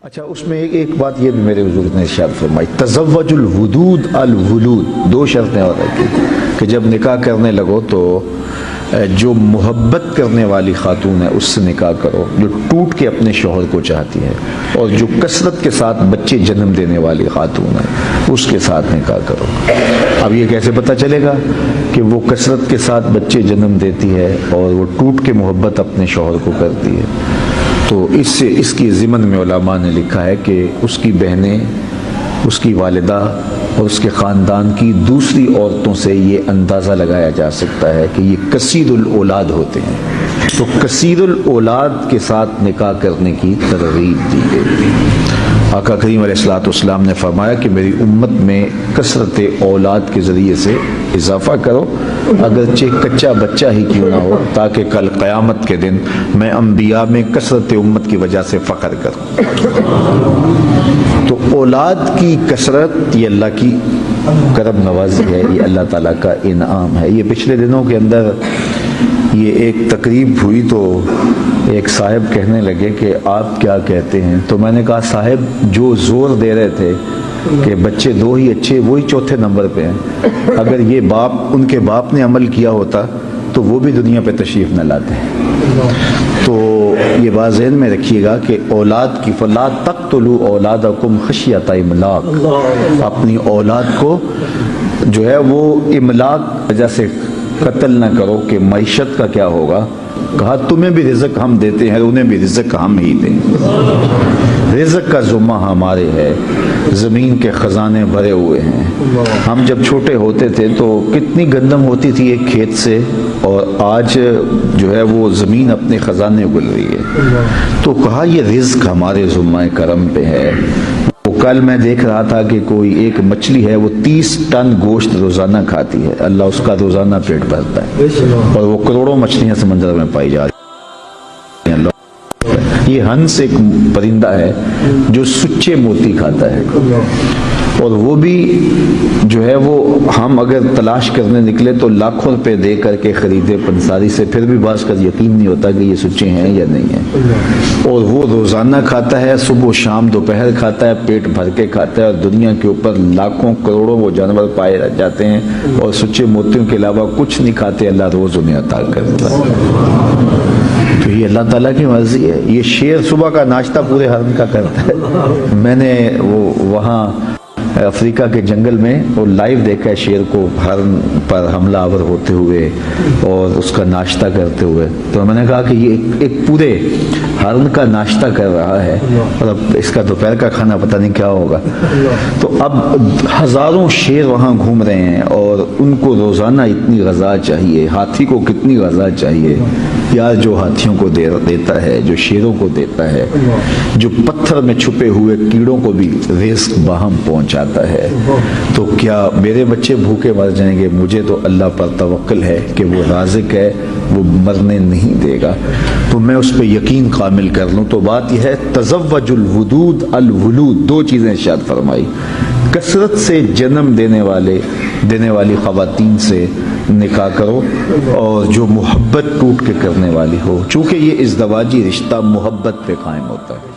اچھا، اس میں ایک بات یہ بھی میرے حضور نے ارشاد فرمائی، تزوج الودود الولود، دو شرطیں اور رکھی کہ جب نکاح کرنے لگو تو جو محبت کرنے والی خاتون ہے اس سے نکاح کرو، جو ٹوٹ کے اپنے شوہر کو چاہتی ہے، اور جو کثرت کے ساتھ بچے جنم دینے والی خاتون ہے اس کے ساتھ نکاح کرو۔ اب یہ کیسے پتہ چلے گا کہ وہ کثرت کے ساتھ بچے جنم دیتی ہے اور وہ ٹوٹ کے محبت اپنے شوہر کو کرتی ہے؟ تو اس کی ضمن میں علماء نے لکھا ہے کہ اس کی بہنیں، اس کی والدہ اور اس کے خاندان کی دوسری عورتوں سے یہ اندازہ لگایا جا سکتا ہے کہ یہ کثیر الاولاد ہوتے ہیں، تو کثیر الاولاد کے ساتھ نکاح کرنے کی ترغیب دی گئی۔ آقا کریم علیہ الصلوۃ والسلام نے فرمایا کہ میری امت میں کثرت اولاد کے ذریعے سے اضافہ کرو، اگرچہ کچا بچہ ہی کیوں نہ ہو، تاکہ کل قیامت کے دن میں انبیاء میں کثرت امت کی وجہ سے فخر کروں۔ تو اولاد کی کثرت یہ اللہ کی کرم نوازی ہے، یہ اللہ تعالیٰ کا انعام ہے۔ یہ پچھلے دنوں کے اندر یہ ایک تقریب ہوئی تو ایک صاحب کہنے لگے کہ آپ کیا کہتے ہیں؟ تو میں نے کہا صاحب، جو زور دے رہے تھے کہ بچے دو ہی اچھے، وہی چوتھے نمبر پہ ہیں۔ اگر یہ باپ، ان کے باپ نے عمل کیا ہوتا تو وہ بھی دنیا پہ تشریف نہ لاتے۔ تو یہ بات ذہن میں رکھیے گا کہ اولاد کی فلا تقتلوا اولادکم خشیۃ املاق، اپنی اولاد کو جو ہے وہ املاق وجہ سے قتل نہ کرو کہ معیشت کا کیا ہوگا۔ کہا تمہیں بھی رزق ہم دیتے ہیں، انہیں بھی رزق ہم ہی دیں گے، رزق کا ذمہ ہمارے ہے، زمین کے خزانے بھرے ہوئے ہیں۔ ہم جب چھوٹے ہوتے تھے تو کتنی گندم ہوتی تھی ایک کھیت سے، اور آج جو ہے وہ زمین اپنے خزانے اگل رہی ہے۔ تو کہا یہ رزق ہمارے ذمہ کرم پہ ہے۔ کل میں دیکھ رہا تھا کہ کوئی ایک مچھلی ہے، وہ 30 ٹن گوشت روزانہ کھاتی ہے، اللہ اس کا روزانہ پیٹ بھرتا ہے، اور وہ کروڑوں مچھلیاں سمندر میں پائی جا رہی ہیں۔ یہ ہنس ایک پرندہ ہے جو سچے موتی کھاتا ہے، اور وہ بھی جو ہے وہ ہم اگر تلاش کرنے نکلے تو لاکھوں روپے دے کر کے خریدے پنساری سے، پھر بھی بعض کا یقین نہیں ہوتا کہ یہ سچے ہیں یا نہیں ہیں۔ اور وہ روزانہ کھاتا ہے، صبح و شام دوپہر کھاتا ہے، پیٹ بھر کے کھاتا ہے، اور دنیا کے اوپر لاکھوں کروڑوں وہ جانور پائے جاتے ہیں اور سچے موتیوں کے علاوہ کچھ نہیں کھاتے، اللہ روز انہیں عطا کرتا ہے۔ تو یہ اللہ تعالیٰ کی مرضی ہے۔ یہ شیر صبح کا ناشتہ پورے حرم کا کرتا ہے۔ میں نے وہ وہاں افریقہ کے جنگل میں وہ لائیو دیکھا ہے، شیر کو حرم پر حملہ آور ہوتے ہوئے اور اس کا ناشتہ کرتے ہوئے۔ تو میں نے کہا کہ یہ ایک پورے حرم کا ناشتہ کر رہا ہے، اور اب اس کا دوپہر کا کھانا پتہ نہیں کیا ہوگا۔ تو اب ہزاروں شیر وہاں گھوم رہے ہیں، اور ان کو روزانہ اتنی غذا چاہیے۔ ہاتھی کو کتنی غذا چاہیے یار، جو ہاتھیوں کو دیتا ہے، جو شیروں کو دیتا ہے، جو پتھر میں چھپے ہوئے کیڑوں کو بھی رزق باہم پہنچاتا ہے۔ تو کیا میرے بچے بھوکے مر جائیں گے؟ مجھے تو اللہ پر توکل ہے کہ وہ رازق ہے، وہ مرنے نہیں دے گا، تو میں اس پہ یقین کامل کر لوں۔ تو بات یہ ہے، تزوج الودود الولود، دو چیزیں ارشاد فرمائی، کثرت سے جنم دینے والی خواتین سے نکاح کرو، اور جو محبت ٹوٹ کے کرنے والی ہو، چونکہ یہ ازدواجی رشتہ محبت پہ قائم ہوتا ہے۔